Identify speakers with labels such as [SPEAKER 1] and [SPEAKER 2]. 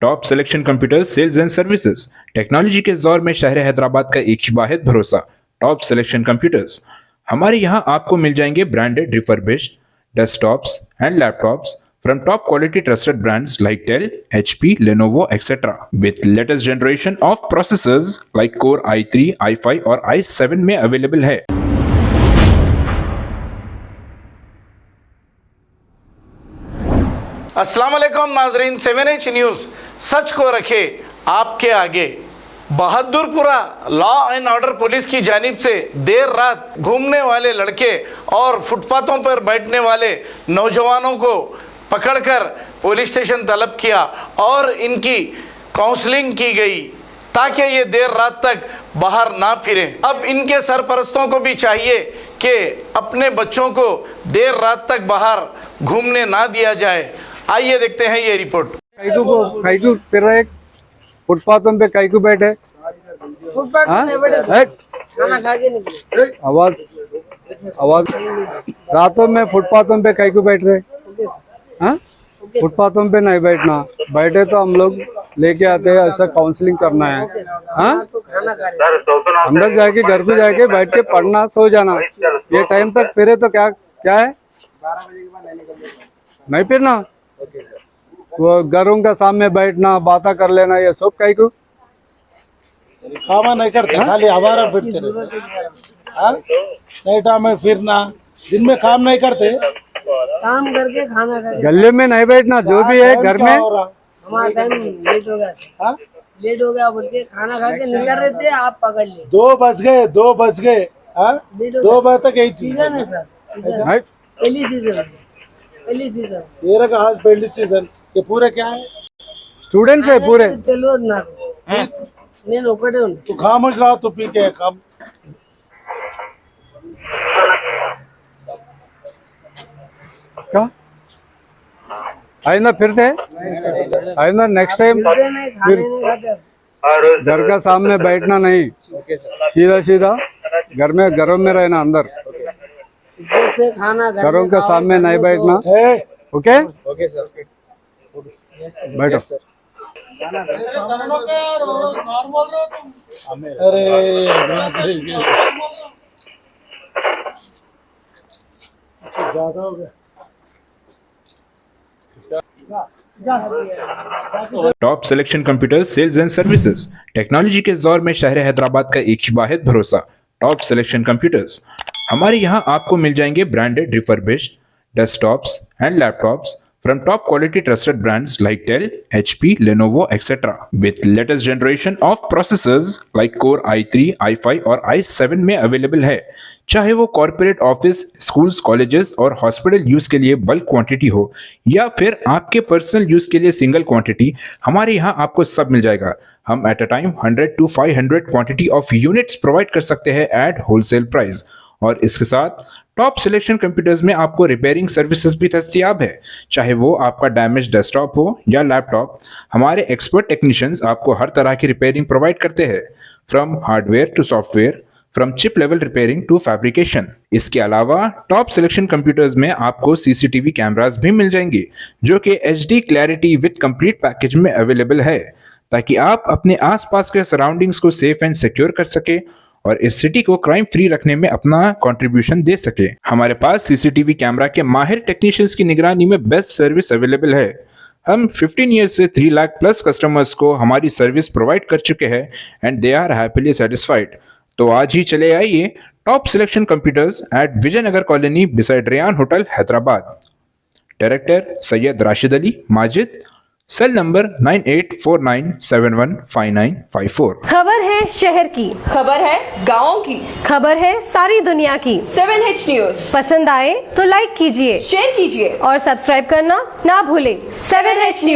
[SPEAKER 1] Top selection computers sales and services. Technology के इस दौर में शहर हैदराबाद का एक ही वाहिद भरोसा, टॉप सिलेक्शन कंप्यूटर्स। हमारे यहाँ आपको मिल जाएंगे branded refurbished desktops and laptops from top quality trusted brands like Dell, HP, Lenovo, etc. with latest generation of processors like Core i3, i5 और i7 में अवेलेबल है।
[SPEAKER 2] अस्सलाम वालेकुम नाजरीन, 7H न्यूज़ सच को रखे आपके आगे। Bahadurpura law and order police की जानिब से देर रात घूमने वाले लड़के और फुटपाथों पर बैठने वाले नौजवानों को पकड़कर पुलिस स्टेशन तलब किया और इनकी काउंसलिंग की गई ताकि ये देर रात तक बाहर ना फिरें। अब इनके सरपरस्तों को भी चाहिए कि अपने बच्चों को देर रात तक बाहर घूमने ना दिया जाए। आइए देखते हैं ये रिपोर्ट।
[SPEAKER 3] काइकू फिर रहे फुटपाथों पे काइकू बैठे आवाज रातों में फुटपाथों पे काइकू बैठ रहे। हाँ, फुटपाथों पे नहीं बैठना, बैठे तो हम लोग लेके आते हैं, ऐसा काउंसलिंग करना है। हाँ, अंदर जाके घर पे जाके बैठ के पढ़ना, सो जाना। ये टाइम तक फिरे तो क्या क्या है, नहीं फिरना। वो घरों का सामने बैठना, बातें कर लेना, ये सब काई को
[SPEAKER 4] सामान नहीं करते, खाली आवारा फिरते रहते। नाइटा में फिरना, दिन में काम नहीं करते,
[SPEAKER 5] काम करके खाना करके
[SPEAKER 3] गले में नहीं बैठना। जो भी है घर में
[SPEAKER 5] हमारा टाइम लेट हो गया, लेट हो गया बोल के खाना खा के निकल रहे थे, आप पकड़ लिए।
[SPEAKER 4] 2 बज गए 2 बजे तक यही चीज
[SPEAKER 5] सीजन है सर, पहली सीजन
[SPEAKER 4] तेरा का आज पहली सीजन। ये पूरे क्या है,
[SPEAKER 3] स्टूडेंट्स है पूरे।
[SPEAKER 5] నేను ఒకటే ఉన్నా।
[SPEAKER 4] तू खामोश रहा, तू पी के काम।
[SPEAKER 3] क्या आइंदा फिरते आइंदा नेक्स्ट टाइम फिर घर का सामने बैठना नहीं, सीधा सीधा घरों में रहना, अंदर घरों के सामने नहीं बैठना। ओके ओके सर, बैठो।
[SPEAKER 4] अरे ज्यादा हो गया।
[SPEAKER 1] Top selection computers sales and services. Technology के इस दौर में शहर हैदराबाद का एक ही वाहिद भरोसा, टॉप सिलेक्शन कंप्यूटर्स। हमारे यहाँ आपको मिल जाएंगे branded refurbished desktops and laptops from top quality trusted brands like Dell, HP, Lenovo, etc. with latest generation of processors like Core i3, i5 और i7 में अवेलेबल है। चाहे वो कॉर्पोरेट ऑफिस, स्कूल्स, कॉलेजेस और हॉस्पिटल यूज के लिए bulk quantity हो या फिर आपके पर्सनल यूज के लिए सिंगल क्वांटिटी, हमारे यहाँ आपको सब मिल जाएगा। हम at a time 100 to 500 quantity of units provide कर सकते हैं एट होलसेल प्राइस। और इसके साथ टॉप सिलेक्शन कंप्यूटर्स में आपको रिपेयरिंग सर्विसेज भी दस्तियाब है। चाहे वो आपका डैमेज डेस्कटॉप हो या लैपटॉप, हमारे एक्सपर्ट टेक्नीशियंस आपको हर तरह की रिपेयरिंग प्रोवाइड करते हैं, from hardware to software, from chip level repairing to fabrication. इसके अलावा टॉप सिलेक्शन कंप्यूटर्स में आपको सीसीटीवी कैमरास भी मिल जाएंगे जो कि HD clarity with complete package में अवेलेबल है, ताकि आप अपने आसपास के सराउंडिंग्स को सेफ एंड सिक्योर कर सके और इस सिटी को क्राइम फ्री रखने में अपना कंट्रीब्यूशन दे सके। हमारे पास सीसीटीवी कैमरा के माहिर टेक्नीशियंस की निगरानी में बेस्ट सर्विस अवेलेबल है। हम 15 ईयर्स से 3 लाख प्लस कस्टमर्स को हमारी सर्विस प्रोवाइड कर चुके हैं and they are happily satisfied. तो आज ही चले आइए top selection computers at Vijaynagar colony beside Rayan hotel Hyderabad. Director Syed Rashid Ali Majid, cell number 9849715954।
[SPEAKER 6] खबर है शहर की,
[SPEAKER 7] खबर है गाँव की,
[SPEAKER 6] खबर है सारी दुनिया की।
[SPEAKER 7] 7H न्यूज़
[SPEAKER 6] पसंद आए तो लाइक कीजिए,
[SPEAKER 7] शेयर कीजिए
[SPEAKER 6] और सब्सक्राइब करना ना भूलें।
[SPEAKER 7] 7H news.